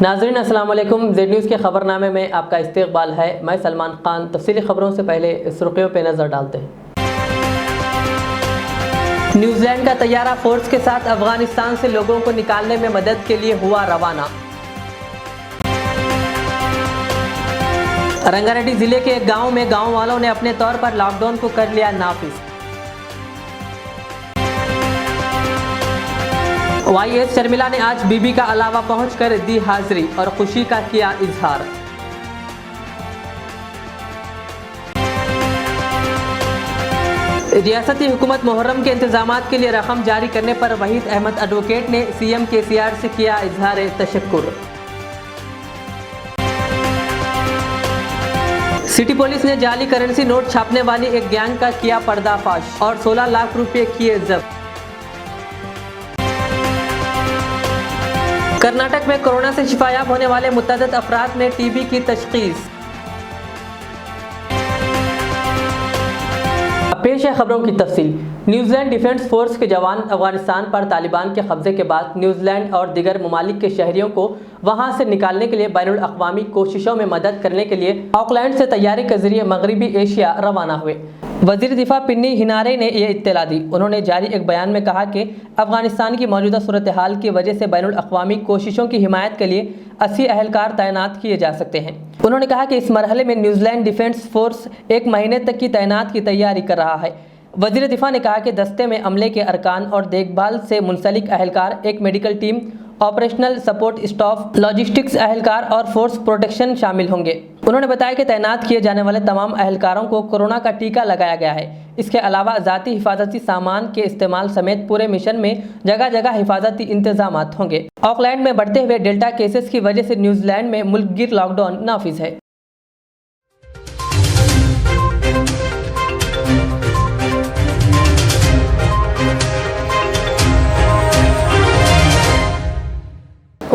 नाज़रीन अस्सलाम वालेकुम। ज़ेड न्यूज़ के खबरनामे में आपका इस्तकबाल है। मैं सलमान खान। तफसीली खबरों से पहले सुर्खियों पर नज़र डालते हैं। न्यूजीलैंड का तैयारा फोर्स के साथ अफगानिस्तान से लोगों को निकालने में मदद के लिए हुआ रवाना। रंगारेड्डी जिले के एक गांव में गांव वालों ने अपने तौर पर लॉकडाउन को कर लिया नाफिज। YS शर्मिला ने आज बीबी का अलावा पहुंचकर दी हाजिरी और खुशी का किया इजहार। रियासती हुकूमत मुहर्रम के इंतजामात के लिए रकम जारी करने पर वहीद अहमद एडवोकेट ने CM KCR से किया इजहार तशक्कुर। सिटी पुलिस ने जाली करेंसी नोट छापने वाली एक गैंग का किया पर्दाफाश और 16 लाख रुपए किए जब्त। कर्नाटक में कोरोना से शिफायाब होने वाले मुतअद्दिद अफराद में TB की तशखीस। पेश है खबरों की तफसील। न्यूजीलैंड डिफेंस फोर्स के जवान अफगानिस्तान पर तालिबान के कब्जे के बाद न्यूजीलैंड और दीगर ममालिक के शहरियों को वहां से निकालने के लिए बैनुल अक़वामी कोशिशों में मदद करने के लिए ऑकलैंड से तैयारी के जरिए मगरबी एशिया रवाना हुए। वज़ीर दिफा पिन्नी हिनारे ने यह इत्तला दी। उन्होंने जारी एक बयान में कहा कि अफगानिस्तान की मौजूदा सूरत हाल की वजह से बैनुल अक़वामी कोशिशों की हिमायत के लिए 80 अहलकार तैनात किए जा सकते हैं। उन्होंने कहा कि इस मरहले में न्यूजीलैंड डिफेंस फोर्स 1 महीने तक की तैनात की तैयारी कर रहा है। वज़ीर दिफा ने कहा कि दस्ते में अमले के अरकान और देखभाल से मुंसलिक अहलकार, एक medical team, operational support staff, logistics अहलकार और फोर्स प्रोटेक्शन शामिल होंगे। उन्होंने बताया कि तैनात किए जाने वाले तमाम अहलकारों को कोरोना का टीका लगाया गया है। इसके अलावा ज़ाती हिफाजती सामान के इस्तेमाल समेत पूरे मिशन में जगह जगह हिफाजती इंतजामात होंगे। ऑकलैंड में बढ़ते हुए डेल्टा केसेस की वजह से न्यूजीलैंड में मुल्क गिर लॉकडाउन नाफिज है।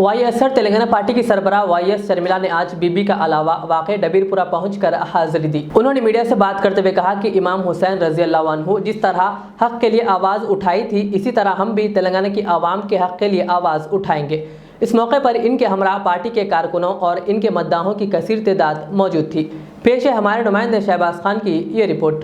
YSR तेलंगाना पार्टी की सरबराह YS शर्मिला ने आज बीबी का अलावा वाक़े डबीरपुरा पहुंचकर हाजिरी दी। उन्होंने मीडिया से बात करते हुए कहा कि इमाम हुसैन रज़ी अल्लाह अन्हु जिस तरह हक़ के लिए आवाज़ उठाई थी, इसी तरह हम भी तेलंगाना की आवाम के हक़ के लिए आवाज़ उठाएंगे। इस मौके पर इनके हमरा पार्टी के कारकुनों और इनके मद्दाहों की कसीर तादाद मौजूद थी। पेश है हमारे नुमाइंदे शहबाज खान की ये रिपोर्ट।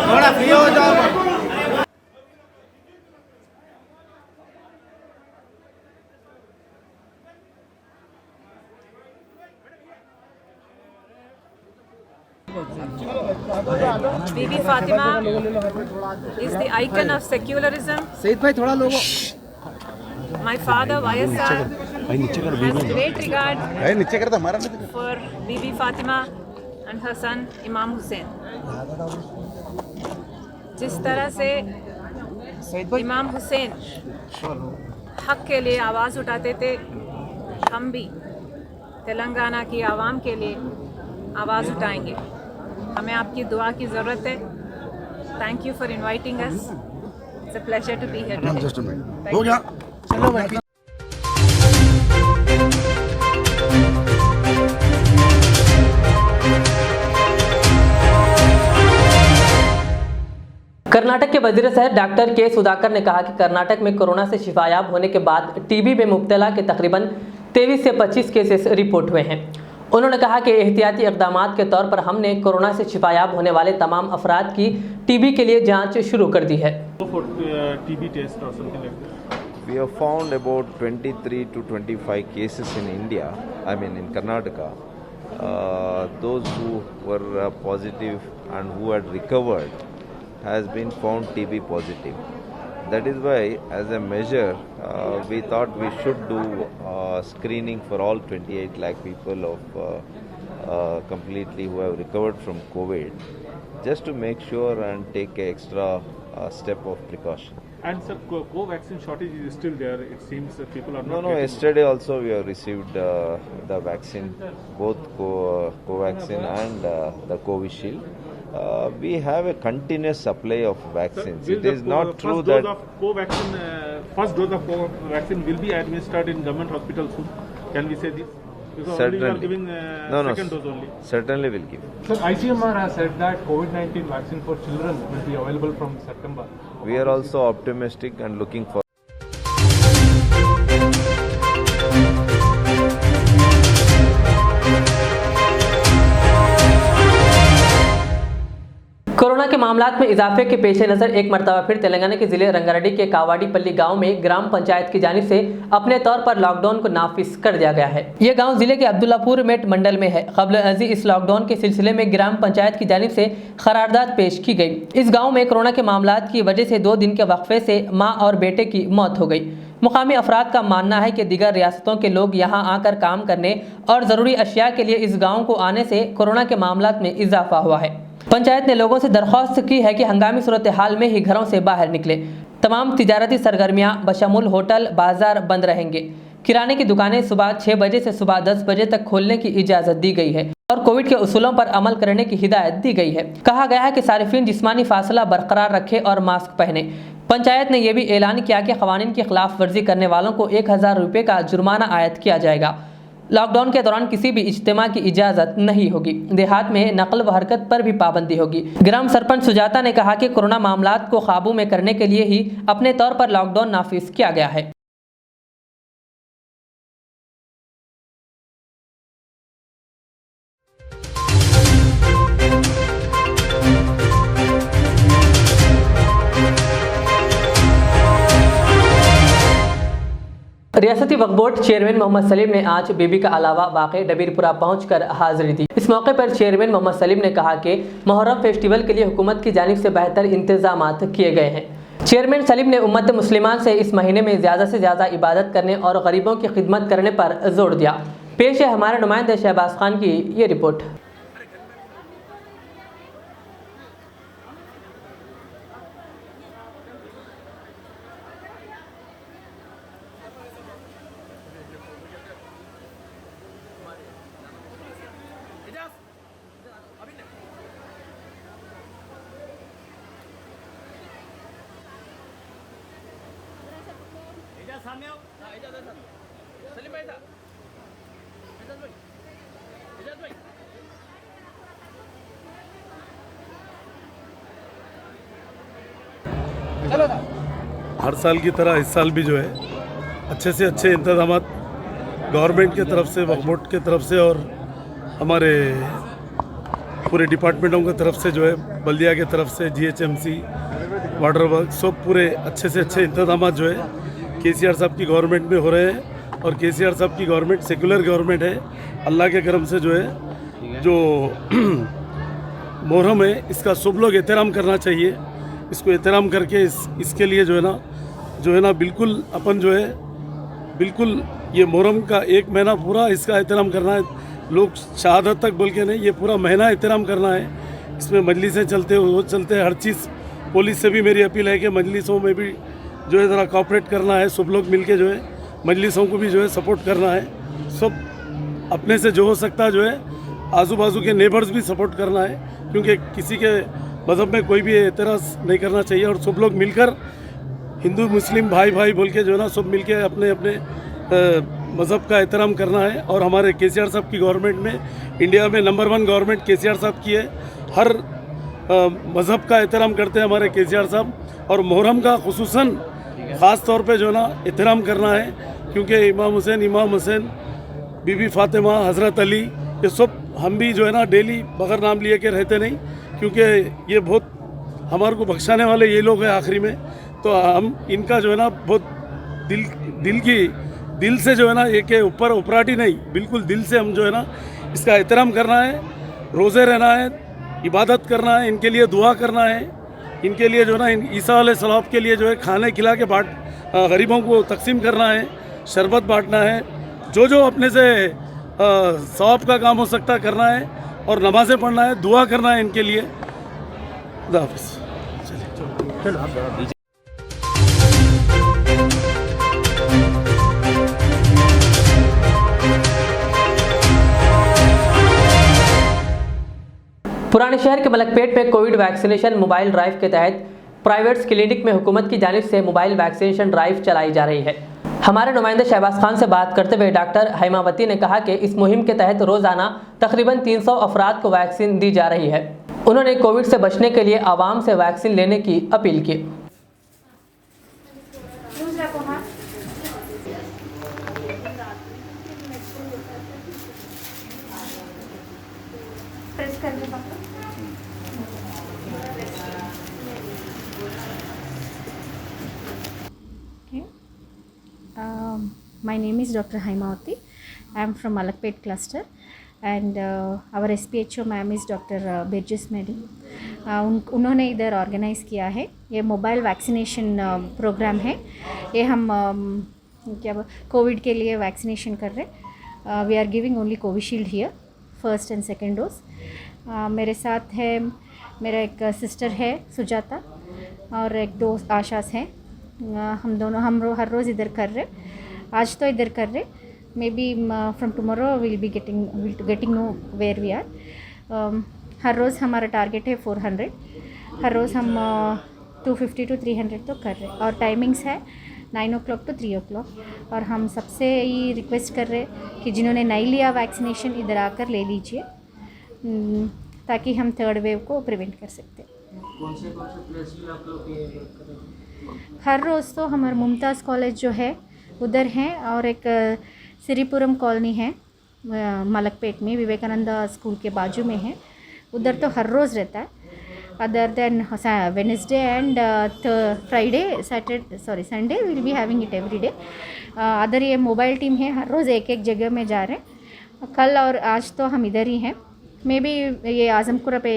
थोड़ा फ्री हो जाओ। Bibi Fatima is the icon of secularism. My father YSR has great regard for Bibi Fatima and her son Imam Hussain. जिस तरह से इमाम हुसैन हक के लिए आवाज़ उठाते थे, हम भी तेलंगाना की आवाम के लिए आवाज़ उठाएंगे। हमें आपकी दुआ की ज़रूरत है। Thank you for inviting us. It's a pleasure to be here. हो गया, चलो भाई। कर्नाटक के वजीर सेहत डॉक्टर के सुधाकर ने कहा कि कर्नाटक में कोरोना से शिफायाब होने के बाद TB में मुब्तला के तकरीबन 23 से 25 केसेस रिपोर्ट हुए हैं। उन्होंने कहा कि एहतियाती इक़दामात के तौर पर हमने कोरोना से शिफायाब होने वाले तमाम अफराद की TB के लिए जांच शुरू कर दी है। We have found about 23 to 25 cases in India, in Karnataka. Those who were positive and who had recovered has been found TB positive. That is why, as a measure, we thought we should do screening for all 28 lakh people of completely who have recovered from COVID, just to make sure and take an extra step of precaution. And sir, co-vaccine shortage is still there. It seems that people are not. No. Yesterday also we have received the vaccine, both Covaxin and the Covishield. We have a continuous supply of vaccines. Sir, It is not true that first dose of vaccine will be administered in government hospital soon. Can we say this? Because only you are certainly. giving second dose only. Certainly will give. Sir, ICMR has said that COVID-19 vaccine for children will be available from September. We are also optimistic and looking for. Corona के मामलात में इजाफे के पेश नज़र एक मरतबा फिर तेलंगाना के जिले रंगारेड्डी के कावाडीपल्ली गांव में ग्राम पंचायत की जानिब से अपने तौर पर लॉकडाउन को नाफिज कर दिया गया है। यह गांव जिले के अब्दुल्लापुर मेट मंडल में है। क़ब्ल अज़ी इस लॉकडाउन के सिलसिले में ग्राम पंचायत की जानिब से करारदाद पेश की गई। इस गाँव में कोरोना के मामलात की वजह से 2 दिन के वक्फे से माँ और बेटे की मौत हो गई। मुकामी अफराद का मानना है कि दीगर रियासतों के लोग यहाँ आकर काम करने और ज़रूरी अशिया के लिए इस गाँव को आने से कोरोना के मामलात में इजाफा हुआ है। पंचायत ने लोगों से दरख्वास्त की है कि हंगामी सूरत हाल में ही घरों से बाहर निकले। तमाम तिजारती सरगर्मियाँ बशमूल होटल बाजार बंद रहेंगे। किराने की दुकानें सुबह 6 बजे से सुबह 10 बजे तक खोलने की इजाज़त दी गई है और कोविड के उसूलों पर अमल करने की हिदायत दी गई है। कहा गया है कि सारिफीन जिस्मानी फासला बरकरार रखें और मास्क पहने। पंचायत ने यह भी ऐलान किया कि क़वानीन की खिलाफ वर्जी करने वालों को 1000 रुपये का जुर्माना आयद किया जाएगा। लॉकडाउन के दौरान किसी भी इज्तिमा की इजाज़त नहीं होगी। देहात में नकल व हरकत पर भी पाबंदी होगी। ग्राम सरपंच सुजाता ने कहा कि कोरोना मामलात को काबू में करने के लिए ही अपने तौर पर लॉकडाउन नाफिज किया गया है। रियासती वक्फ बोर्ड चेयरमैन मोहम्मद सलीम ने आज बीबी का अलावा वाक़े डबीरपुरा पहुंचकर हाजिरी दी। इस मौके पर चेयरमैन मोहम्मद सलीम ने कहा कि मुहर्रम फेस्टिवल के लिए हुकूमत की जानिब से बेहतर इंतजामात किए गए हैं। चेयरमैन सलीम ने उम्मत मुस्लिमान से इस महीने में ज़्यादा से ज़्यादा इबादत करने और गरीबों की खिदमत करने पर जोर दिया। पेश है हमारे नुमाइंदे शहबाज खान की ये रिपोर्ट। हर साल की तरह इस साल भी जो है अच्छे से अच्छे इंतजाम गवर्नमेंट के तरफ से, वक्फ बोर्ड के तरफ से और हमारे पूरे डिपार्टमेंटों की तरफ से जो है, बल्दिया के तरफ से, GHMC, वाटर वर्क, सब पूरे अच्छे से अच्छे इंतजाम जो है KCR साहब की गवर्नमेंट में हो रहे हैं। और KCR साहब की गवर्नमेंट सेकुलर गवर्नमेंट है। अल्लाह के करम से जो है, जो मुहर्रम है इसका सब लोग एहतराम करना चाहिए। इसको एहतराम करके इसके लिए जो है ना बिल्कुल अपन जो है बिल्कुल ये मुहर्रम का 1 महीना पूरा इसका एहतराम करना है। लोग शहादत तक बोल के नहीं, ये पूरा महीना एहतराम करना है। इसमें मजलिसें चलते वो चलते, हर चीज़। पुलिस से भी मेरी अपील है कि मजलिसों में भी जो है ज़रा कोऑपरेट करना है। सब लोग मिलके जो है मजलिसों को भी जो है सपोर्ट करना है। सब अपने से जो हो सकता जो है आजू बाजू के नेबर्स भी सपोर्ट करना है, क्योंकि किसी के मज़हब में कोई भी एतराज़ नहीं करना चाहिए। और सब लोग मिलकर हिंदू मुस्लिम भाई भाई बोल के जो है ना सब मिलके अपने अपने मज़हब का एहतराम करना है। और हमारे KCR साहब की गवर्नमेंट में, इंडिया में नंबर 1 गवर्नमेंट KCR साहब की है। हर मज़हब का एहतराम करते हैं हमारे KCR साहब। और मुहर्रम का खुसूसन ख़ास तौर पे जो है ना एहतराम करना है, क्योंकि इमाम हुसैन, बीबी फातिमा, हज़रत अली, ये सब हम भी जो है ना डेली बगैर नाम लिए के रहते नहीं, क्योंकि ये बहुत हमारे को बख्शाने वाले ये लोग हैं आखिरी में। तो हम इनका जो है ना बहुत दिल से जो है ना, ये के ऊपर उपराटी नहीं, बिल्कुल दिल से हम जो है ना इसका एहतराम करना है। रोज़े रहना है, इबादत करना है, इनके लिए दुआ करना है। इनके लिए जो है ना ईसा अलैहिस्सलाम के लिए जो है खाने खिला के गरीबों को तकसीम करना है, शरबत बांटना है। जो अपने से सवाब का काम हो सकता है करना है, और नमाज़ें पढ़ना है, दुआ करना है इनके लिए। खुदा हाफ़िज़। पुराने शहर के मलकपेट में कोविड वैक्सीनेशन मोबाइल ड्राइव के तहत प्राइवेट क्लिनिक में हुकूमत की जानिब से मोबाइल वैक्सीनेशन ड्राइव चलाई जा रही है। हमारे नुमाइंदे शहबाज खान से बात करते हुए डॉक्टर हैमावती ने कहा कि इस मुहिम के तहत रोजाना तकरीबन 300 अफराद को वैक्सीन दी जा रही है। उन्होंने कोविड से बचने के लिए आवाम से वैक्सीन लेने की अपील की। My name is Dr. Haimawati. I am from Malakpet cluster and our SPHO ma'am is Dr. Birjis Medi. उन्होंने इधर ऑर्गेनाइज़ किया है। ये मोबाइल वैक्सीनेशन प्रोग्राम है। ये हम क्या कोविड के लिए वैक्सीनेशन कर रहे। We are giving only Covishield here first and second dose. मेरे साथ है मेरा एक सिस्टर है सुजाता और एक दोस्त आशास है। हम हर रोज़ इधर कर रहे। आज तो इधर कर रहे। May be from tomorrow will be getting nowhere we are. हर रोज़ हमारा टारगेट है 400। हर रोज़ हम 250 to 300 तो कर रहे और टाइमिंग्स है 9 o'clock to 3 o'clock। और हम सबसे ये रिक्वेस्ट कर रहे कि जिन्होंने नहीं लिया वैक्सीनेशन इधर आकर ले लीजिए ताकि हम थर्ड वेव को प्रिवेंट कर सकते। कौन से प्लेस पे आप लोग ये वर्क कर रहे हैं? हर रोज़ तो हमारा मुमताज़ कॉलेज जो है उधर हैं और एक सिरीपुरम कॉलोनी है मलकपेट में विवेकानंदा स्कूल के बाजू में है। उधर तो हर रोज़ रहता है। Other than Wednesday and Friday Sunday will be having it every day. Other ये मोबाइल टीम है हर रोज़ एक जगह में जा रहे हैं। कल और आज तो हम इधर ही हैं। मे बी ये आजमपुरा पे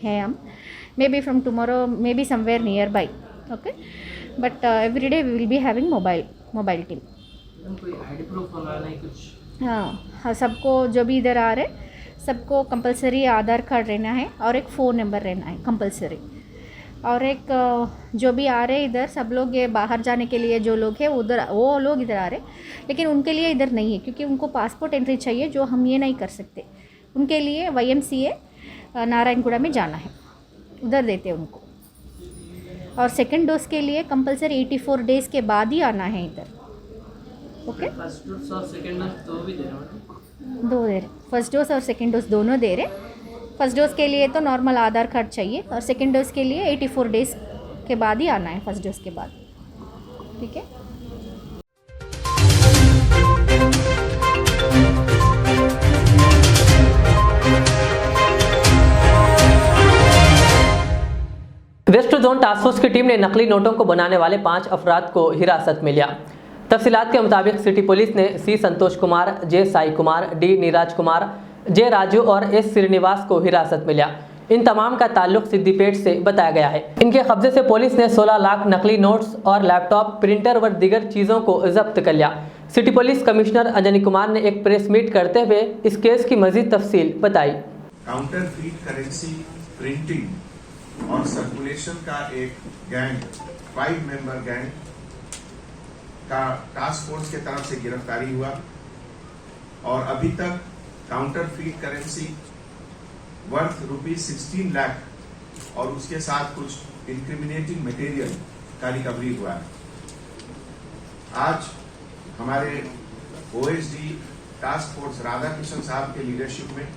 हैं हम। May B from tomorrow may be somewhere nearby. Okay but every day we will be having mobile team. कोई आईडी प्रूफ बनाना है कुछ? हाँ सबको जो भी इधर आ रहे सबको कंपलसरी आधार कार्ड रहना है और एक फ़ोन नंबर रहना है कंपलसरी। और एक जो भी आ रहे इधर सब लोग ये बाहर जाने के लिए जो लोग हैं उधर वो लोग इधर आ रहे लेकिन उनके लिए इधर नहीं है क्योंकि उनको पासपोर्ट एंट्री चाहिए जो हम ये नहीं कर सकते। उनके लिए YMCA नारायणगुड़ा में जाना है उधर देते हैं उनको। और सेकंड डोज के लिए कंपलसरी 84 डेज़ के बाद ही आना है इधर। ओके फर्स्ट डोज और सेकंड डोज दो भी दे रहे हो? दो दे रहे। फर्स्ट डोज और सेकंड डोज दोनों दे रहे। फर्स्ट डोज के लिए तो नॉर्मल आधार कार्ड चाहिए और सेकंड डोज के लिए 84 डेज़ के बाद ही आना है फर्स्ट डोज के बाद। ठीक है। वेस्ट जोन टास्क फोर्स की टीम ने नकली नोटों को बनाने वाले 5 अफराद को हिरासत में लिया। तफसीलात के मुताबिक सिटी पुलिस ने C Santosh Kumar, J Sai Kumar, D Neeraj Kumar, J Raju और S श्रीनिवास को हिरासत में लिया। इन तमाम का ताल्लुक सिद्दीपेट से बताया गया है। इनके कब्जे से पुलिस ने 16 लाख नकली नोट्स और लैपटॉप, प्रिंटर व दीगर चीज़ों को जब्त कर लिया। City police commissioner Anjani Kumar ने एक प्रेस मीट करते हुए इस केस की मजीद तफसील बताई। काउंटरफीट करेंसी प्रिंटिंग और सर्कुलेशन का एक गैंग 5 मेंबर गैंग का टास्क फोर्स के तरफ से गिरफ्तारी हुआ और अभी तक काउंटरफीट करेंसी वर्थ ₹16 लाख और उसके साथ कुछ इंक्रिमिनेटिंग मटेरियल का रिकवरी हुआ है। आज हमारे OSD टास्क फोर्स राधाकृष्ण साहब के लीडरशिप में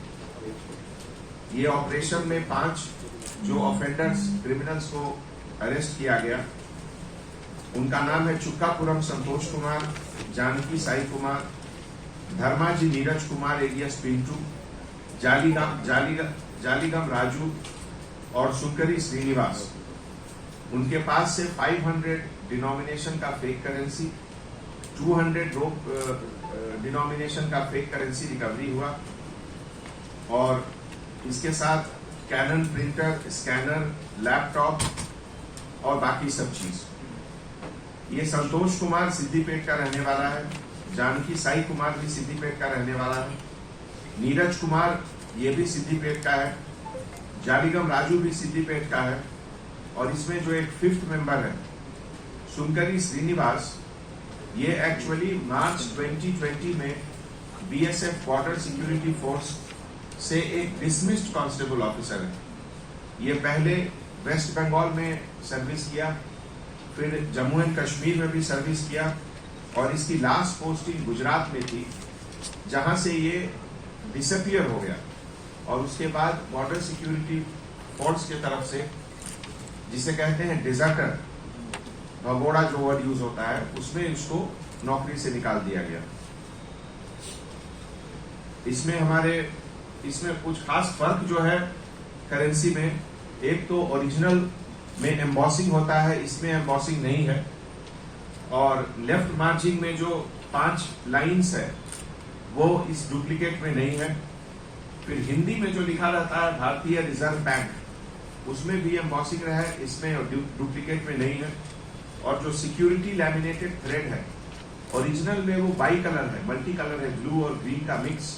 ये ऑपरेशन में 5 जो ऑफेंडर्स क्रिमिनल्स को अरेस्ट किया गया उनका नाम है चुक्कापुरम संतोष कुमार, जानकी साई कुमार, धर्माजी नीरज कुमार एलियस पिंटू, जालीगम राजू और सुंकरी श्रीनिवास। उनके पास से 500 डिनोमिनेशन का फेक करेंसी, 200 डिनोमिनेशन का फेक करेंसी रिकवरी हुआ और इसके साथ कैनन प्रिंटर, स्कैनर, लैपटॉप और बाकी सब चीज। ये संतोष कुमार सिद्दीपेट का रहने वाला है, जानकी साई कुमार भी सिद्दीपेट का रहने वाला है, नीरज कुमार ये भी सिद्दीपेट का है, जालीगम राजू भी सिद्दीपेट का है और इसमें जो एक 5th मेंबर है सुंकरी श्रीनिवास, ये एक्चुअली मार्च 2020 में BSF बॉर्डर सिक्योरिटी फोर्स से एक डिसमिस्ड कांस्टेबल ऑफिसर है। ये पहले वेस्ट बंगाल में सर्विस किया, फिर जम्मू एंड कश्मीर में भी सर्विस किया और इसकी लास्ट पोस्टिंग गुजरात में थी, जहां से ये डिसअपियर हो गया और उसके बाद बॉर्डर सिक्योरिटी फोर्स की तरफ से, जिसे कहते हैं डिजर्टर, भगोड़ा जो वर्ड यूज होता है, उसमें इसको नौकरी से निकाल दिया गया। इसमें कुछ खास फर्क जो है करेंसी में, एक तो ओरिजिनल में एम्बॉसिंग होता है, इसमें एम्बॉसिंग नहीं है, और लेफ्ट मार्जिन में जो 5 लाइंस है वो इस डुप्लीकेट में नहीं है। फिर हिंदी में जो लिखा रहता है भारतीय रिजर्व बैंक, उसमें भी एम्बॉसिंग रहा है, इसमें डुप्लीकेट में नहीं है। और जो सिक्योरिटी लैमिनेटेड थ्रेड है, ओरिजिनल में वो बाई कलर है, मल्टी कलर है, ब्लू और ग्रीन का मिक्स,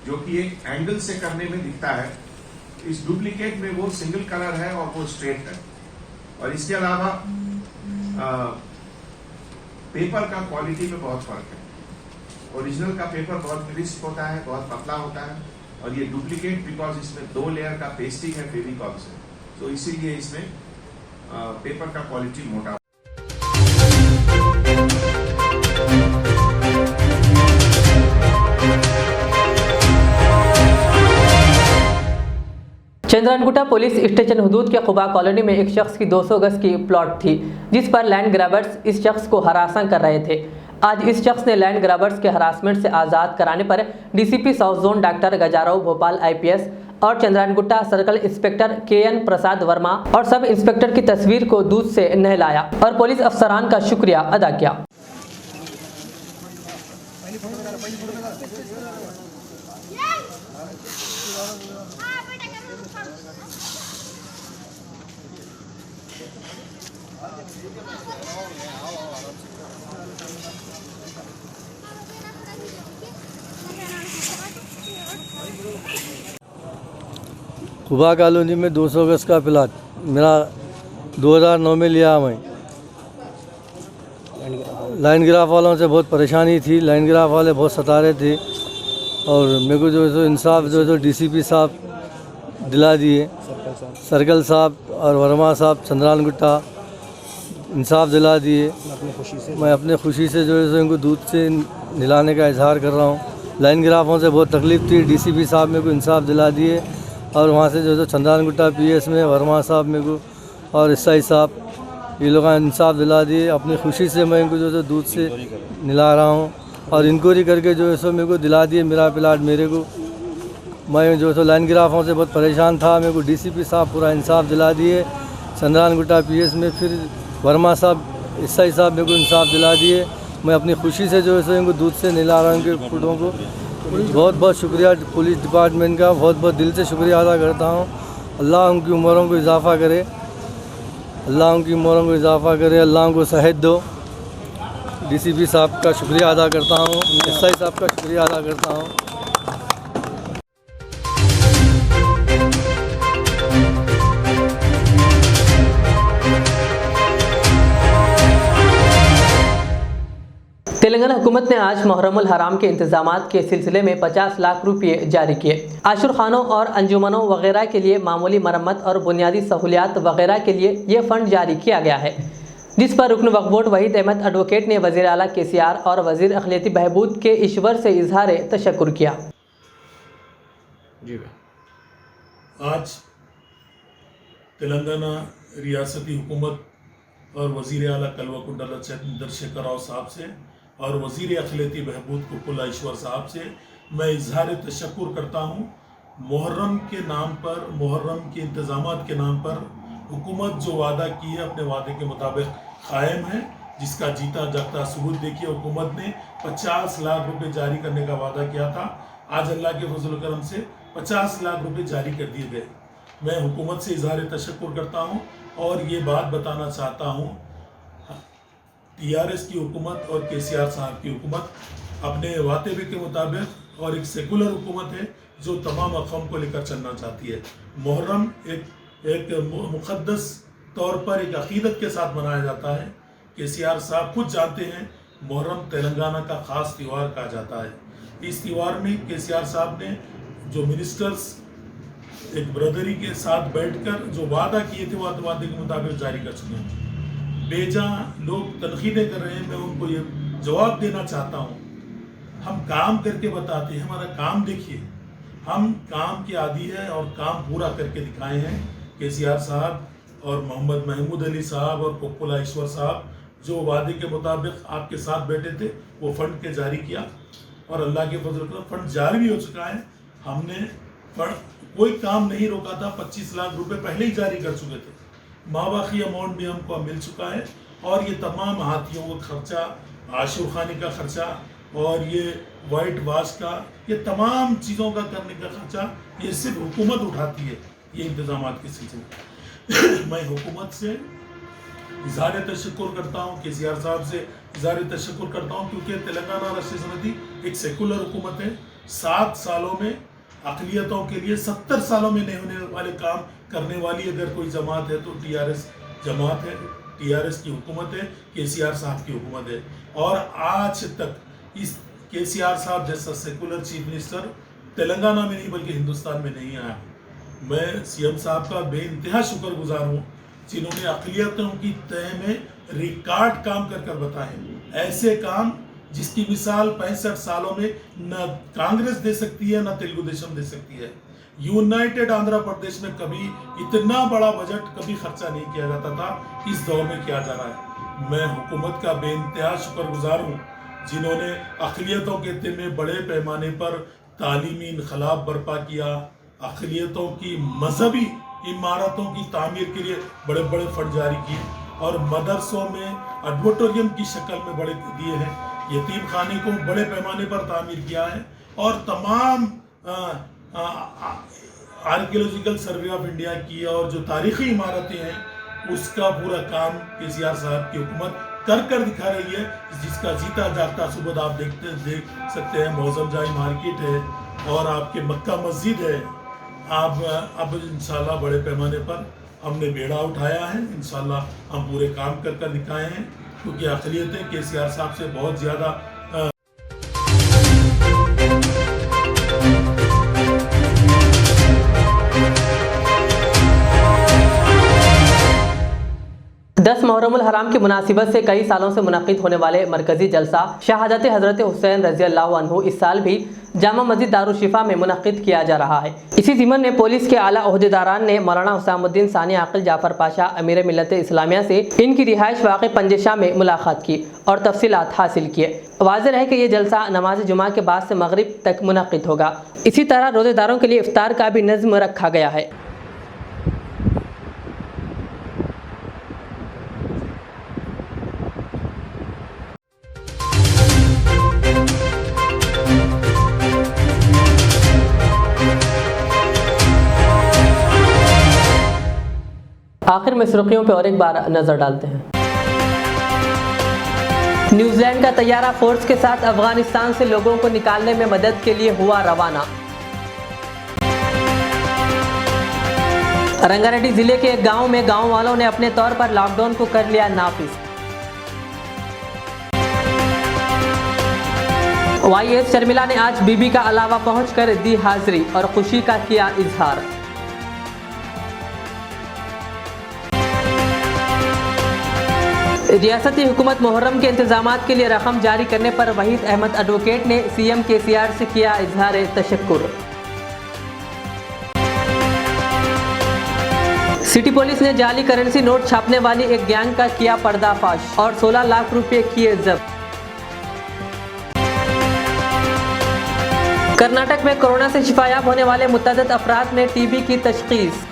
जो कि एक एंगल से करने में दिखता है। इस डुप्लीकेट में वो सिंगल कलर है और वो स्ट्रेट है। और इसके अलावा पेपर का क्वालिटी में बहुत फर्क है। ओरिजिनल का पेपर बहुत क्रिस्प होता है, बहुत पतला होता है, और ये डुप्लीकेट बिकॉज इसमें 2 लेयर का पेस्टिंग है फेविकॉल से, तो इसीलिए इसमें पेपर का क्वालिटी मोटा। चंद्रानगुटा पुलिस स्टेशन हदूद के खुबा कॉलोनी में एक शख्स की 200 गज की प्लॉट थी, जिस पर लैंड ग्रैबर्स इस शख्स को हरासा कर रहे थे। आज इस शख्स ने लैंड ग्रैबर्स के हरासमेंट से आज़ाद कराने पर DCP south zone doctor Gajarao Bhopal IPS और Chandrayangutta circle inspector KN Prasad Verma और सब इंस्पेक्टर की तस्वीर को दूध से नहलाया और पुलिस अफसरान का शुक्रिया अदा किया। खुबा कॉलोनी में 200 गज का प्लाट मेरा 2009 में लिया। मैं लाइन ग्राफ वालों से बहुत परेशानी थी, लाइन ग्राफ वाले बहुत सता रहे थे और मेरे को जो है इंसाफ जो है DCP साहब दिला दिए, सर्कल साहब और वर्मा साहब चंद्रानगुट्टा इंसाफ दिला दिए। मैं अपने खुशी से जो है इनको दूध से नहलाने का इजहार कर रहा हूँ। लाइन ग्राफों से बहुत तकलीफ़ थी, DCP साहब मेरे को इंसाफ दिला दिए और वहाँ से जो चंद्रानगुट्टा PS में वर्मा साहब मेरे को और SI साहब ये लोग इंसाफ दिला दिए। अपनी खुशी से मैं इनको जो है दूध से नहला रहा हूँ और इंक्वायरी करके जो है सो मेरे को दिला दिए मेरा प्लाट मेरे को। मैं जो है लाइन ग्राफों से बहुत परेशान था, मेरे को DCP साहब पूरा इंसाफ दिला दिए। चंद्रानगुट्टा PS में फिर वर्मा साहब SI साहब मेरे को इंसाफ दिला दिए। मैं अपनी खुशी से जो है सो इनको दूध से नहला रहा हूँ इनके फूटों को। बहुत बहुत शुक्रिया पुलिस डिपार्टमेंट का, बहुत बहुत दिल से शुक्रिया अदा करता हूँ। अल्लाह उनकी उम्रों को इजाफ़ा करे, अल्लाह उनकी उम्रों को इजाफ़ा करे, अल्लाह उनको सेहत दो। DCP साहब का शुक्रिया अदा करता हूँ, SI साहब का शुक्रिया अदा करता हूँ। तेलंगाना हुकूमत ने आज मुहर्रमुल हराम के इंतजामात के सिलसिले में 50 लाख रुपये जारी किए। आशुर खानों और अंजुमनों वगैरह के लिए मामूली मरम्मत और बुनियादी सहूलियात वगैरह के लिए ये फ़ंड जारी किया गया है, जिस पर रुकन वक्फ बोर्ड वहीद अहमद एडवोकेट ने वज़ीर आला KCR और वज़ीर अखिलती बहबूद के ईश्वर से इजहार तशक्कुर किया। आज तेलंगाना रियासती हुकूमत और वज़ीर आला कल्वाकुंडा चंद्रशेखर राव साहब से और वज़ीर अखिलती बहबूद कुकुल्ला ईश्वर साहब से मैं इजहार तशक्कुर करता हूँ। मुहर्रम के नाम पर, मुहर्रम के इंतज़ामात के नाम पर हुकूमत जो वादा की है अपने वादे के मुताबिक कायम है, जिसका जीता जागता सबूत देखिए। हुकूमत ने 50 लाख रुपए जारी करने का वादा किया था, आज अल्लाह के फजल करम से 50 लाख रुपए जारी कर दिए गए। मैं हुकूमत से इजहार तशक्कुर करता हूँ और ये बात बताना चाहता हूँ, TRS की हुकूमत और KCR साहब की हुकूमत अपने वादे के मुताबिक और एक सेकुलर हुकूमत है जो तमाम अक़वाम को लेकर चलना चाहती है। मुहर्रम एक मुक़द्दस तौर पर एक अक़ीदत के साथ मनाया जाता है। KCR साहब खुद जानते हैं मुहर्रम तेलंगाना का ख़ास त्यौहार कहा जाता है। इस त्यौहार में KCR साहब ने जो मिनिस्टर्स एक ब्रदरी के साथ बैठकर जो वादा किए थे वादे के मुताबिक जारी कर चुके हैं। बेजा लोग तनकीदें कर रहे हैं, मैं उनको ये जवाब देना चाहता हूँ, हम काम करके बताते हैं, हमारा काम देखिए, हम काम के आदी हैं और काम पूरा करके दिखाए हैं। केसीआर साहब और मोहम्मद महमूद अली साहब और कोकुला ईश्वर साहब जो वादे के मुताबिक आपके साथ बैठे थे, वो फंड के जारी किया और अल्लाह के फजल से फंड जारी भी हो चुका है। हमने फंड कोई काम नहीं रोका था, 25 लाख रुपए पहले ही जारी कर चुके थे, माबाकी अमाउंट भी हमको मिल चुका है। और ये तमाम हाथियों का खर्चा, आशुर खानी का खर्चा और ये वाइट वाश का, ये तमाम चीज़ों का करने का खर्चा ये सिर्फ हुकूमत उठाती है, ये इंतजाम के सिलसिले मैं हुकूमत से इज़हार तशक्कुर करता हूँ, केसीआर साहब से इज़हार तशक्कुर करता हूँ, क्योंकि तेलंगाना राष्ट्रीय समिति एक सेकुलर हुकूमत है। 7 सालों में अक़लियतों के लिए 70 सालों में नहीं होने वाले काम करने वाली अगर कोई जमात है तो टीआरएस जमात है, टीआरएस की हुकूमत है, केसीआर साहब की हुकूमत है। और आज तक इस केसीआर साहब जैसा सेकुलर चीफ मिनिस्टर तेलंगाना में नहीं बल्कि हिंदुस्तान में नहीं आया। मैं सीएम साहब का बेइंतहा शुक्रगुजार हूँ जिन्होंने अक़लियतों की तय में रिकॉर्ड काम कर बताए, ऐसे काम जिसकी मिसाल 65 सालों में न कांग्रेस दे सकती है न तेलुगु देशम दे सकती है। यूनाइटेड आंध्र प्रदेश में कभी इतना बड़ा बजट कभी खर्चा नहीं किया जाता था, इस दौर में किया जा रहा है। मैं हुकूमत का बेइंतहा शुक्रगुजार हूँ जिन्होंने अक़लियतों के तय में बड़े पैमाने पर तालीमी इनक़लाब बर्पा किया, अक़लियतों की मजहबी इमारतों की तामीर के लिए बड़े बड़े फंड जारी किए और मदरसों में एडवर्टोरियम की शक्ल में बड़े दिए हैं, यतीम खाने को बड़े पैमाने पर तामीर किया है और तमाम आर्कियोलॉजिकल सर्वे ऑफ इंडिया की और जो तारीखी इमारतें हैं उसका पूरा काम केसीआर साहब की हुकूमत कर दिखा रही है, जिसका जीता जागता सबूत आप देख सकते हैं। मौजम जाई मार्केट है और आपके मक्का मस्जिद है। आप अब इंशाल्लाह बड़े पैमाने पर हमने बेड़ा उठाया है, इंशाल्लाह हम पूरे काम कर दिखाए हैं, क्योंकि अक़लियतें केसीआर साहब से बहुत ज़्यादा मुहर्रम उल हराम की मुनासिबत से कई सालों से मुनक़िद होने वाले मरकजी जलसा शहादत हज़रत हुसैन रज़ी अल्लाह अन्हु इस साल भी जामा मस्जिद दारुल शिफा में मुनक़िद किया जा रहा है। इसी ज़िमन में पुलिस के आला ओहदेदारान ने मौलाना हुसैनुद्दीन सानी आकिल जाफ़र पाशा अमीर मिल्लत इस्लामिया से इनकी रिहाइश वाक़ पंजशाह में मुलाकात की और तफसीलात हासिल किए। वाज़ेह है कि ये जलसा नमाज जुमा के बाद से मगरिब तक मुनक़िद होगा। इसी तरह रोज़ेदारों के लिए इफ्तार का भी नज़्म रखा गया है। आखिर में सुर्खियों पर और एक बार नजर डालते हैं। न्यूजीलैंड का तैयारा फोर्स के साथ अफगानिस्तान से लोगों को निकालने में मदद के लिए हुआ रवाना। रंगारेड्डी जिले के एक गांव में गांव वालों ने अपने तौर पर लॉकडाउन को कर लिया नाफिज। वाईएस शर्मिला ने आज बीबी का अलावा पहुंचकर दी हाजिरी और खुशी का किया इजहार। रियासती हुकूमत मुहर्रम के इंतजामात के लिए रकम जारी करने पर वहीद अहमद एडवोकेट ने सीएम केसीआर से किया इजहार तशक्कुर। सिटी पुलिस ने जाली करेंसी नोट छापने वाली एक गैंग का किया पर्दाफाश और 16 लाख रुपए किए जब्त। कर्नाटक में कोरोना से शिफायाब होने वाले मुतअद्दिद अफराद में टीबी की तशखीस।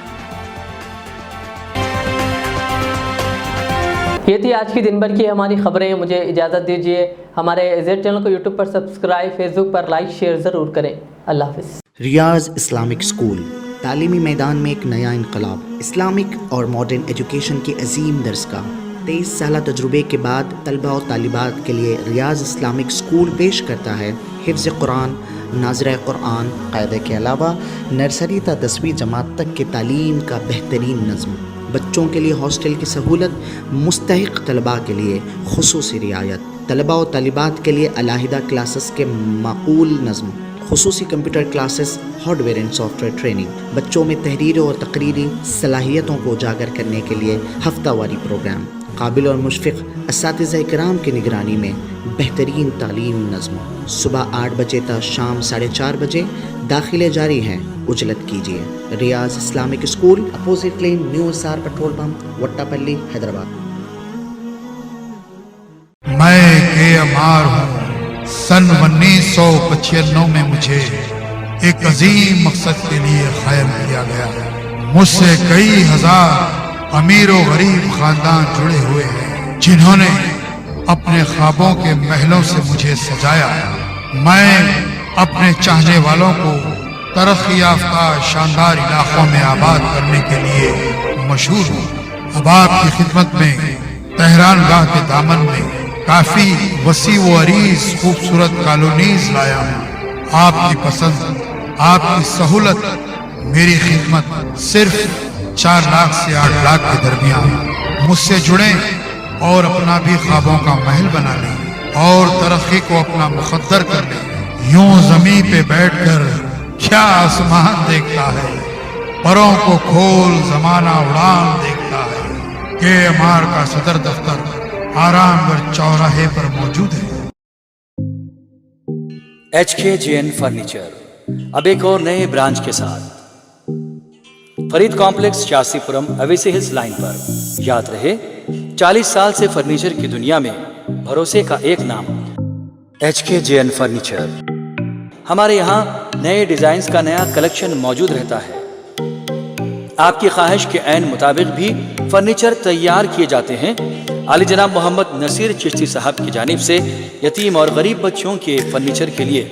ये थी आज की दिन भर की हमारी खबरें। मुझे इजाज़त दीजिए। हमारे जेड चैनल को यूट्यूब पर सब्सक्राइब, फेसबुक पर लाइक शेयर ज़रूर करें। अल्लाह हाफ़िज़। रियाज इस्लामिक स्कूल तालीमी मैदान में एक नया इनकलाब। इस्लामिक और मॉडर्न एजुकेशन की अजीम दरसगाह। 23 साल तजुर्बे के बाद तलबा और तालिबात के लिए रियाज इस्लामिक स्कूल पेश करता है हिफ्ज़ कुरान, नाज़िरा कुरान, क़ायदे के अलावा नर्सरी ता 10वीं जमात तक के तालीम का बेहतरीन नज़्म। बच्चों के लिए हॉस्टल की सहूलत, मुस्तहिक़ तलबा के लिए खुसूसी रियायत, तलबा और तालिबात के लिए अलहदा क्लासेस के माकूल नज़्म, खुसूसी computer classes, hardware and software training, बच्चों में तहरीर और तकरीरी सलाहियतों को उजागर करने के लिए हफ्तावारी प्रोग्राम, काबिल और मुशफ़िक़ असातिज़ा इकराम की निगरानी में बेहतरीन तालीम नज़्म। सुबह 8 बजे तक शाम 4:30 बजे दाखिले जारी हैं, उजलत कीजिए। Riyaz Islamic school, opposite lane, new SR petrol pump, Vattapalli, Hyderabad. मैं के.एम.आर हूँ। सन 1995 में मुझे एक अजीम मकसद के लिए ख़ायम किया गया। मुझसे कई हजार अमीर और गरीब खानदान जुड़े हुए हैं, जिन्होंने अपने ख्वाबों के महलों से मुझे सजाया। मैं अपने चाहने वालों को तरक्की याफ्ता शानदार इलाकों में आबाद करने के लिए मशहूर हूँ। अब आपकी खिदमत में तेहरान गाह के दामन में काफी वसी व अरीज खूबसूरत कॉलोनीज लाया हूँ। आपकी पसंद, आपकी सहूलत, मेरी खिदमत सिर्फ 4 लाख से 8 लाख के दरमियान। मुझसे जुड़े और अपना भी ख्वाबों का महल बना लें और तरक्की को अपना मुकद्दर कर लें। यूं जमीन पे बैठकर क्या आसमान देखता है, परों को खोल जमाना उड़ान देखता है। के.एम.आर का सदर दफ्तर आरामगढ़ चौराहे पर मौजूद है। HKJN फर्नीचर अब एक और नए ब्रांच के साथ Farid complex, Shastripuram, Owaisi hills line पर। याद रहे, 40 साल से फर्नीचर की दुनिया में भरोसे का एक नाम HKJN फर्नीचर। हमारे यहाँ नए डिजाइन्स का नया कलेक्शन मौजूद रहता है। आपकी ख्वाहिश के ऐन मुताबिक भी फर्नीचर तैयार किए जाते हैं। आली जनाब मोहम्मद नसीर चिश्ती साहब की जानिब से यतीम और गरीब बच्चों के फर्नीचर के लिए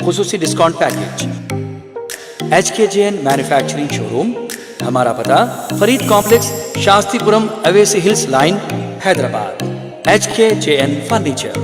खुसूसी discount package. HKJN manufacturing showroom, हमारा पता Farid complex, Shastripuram, Owaisi hills line, Hyderabad. HKJN furniture.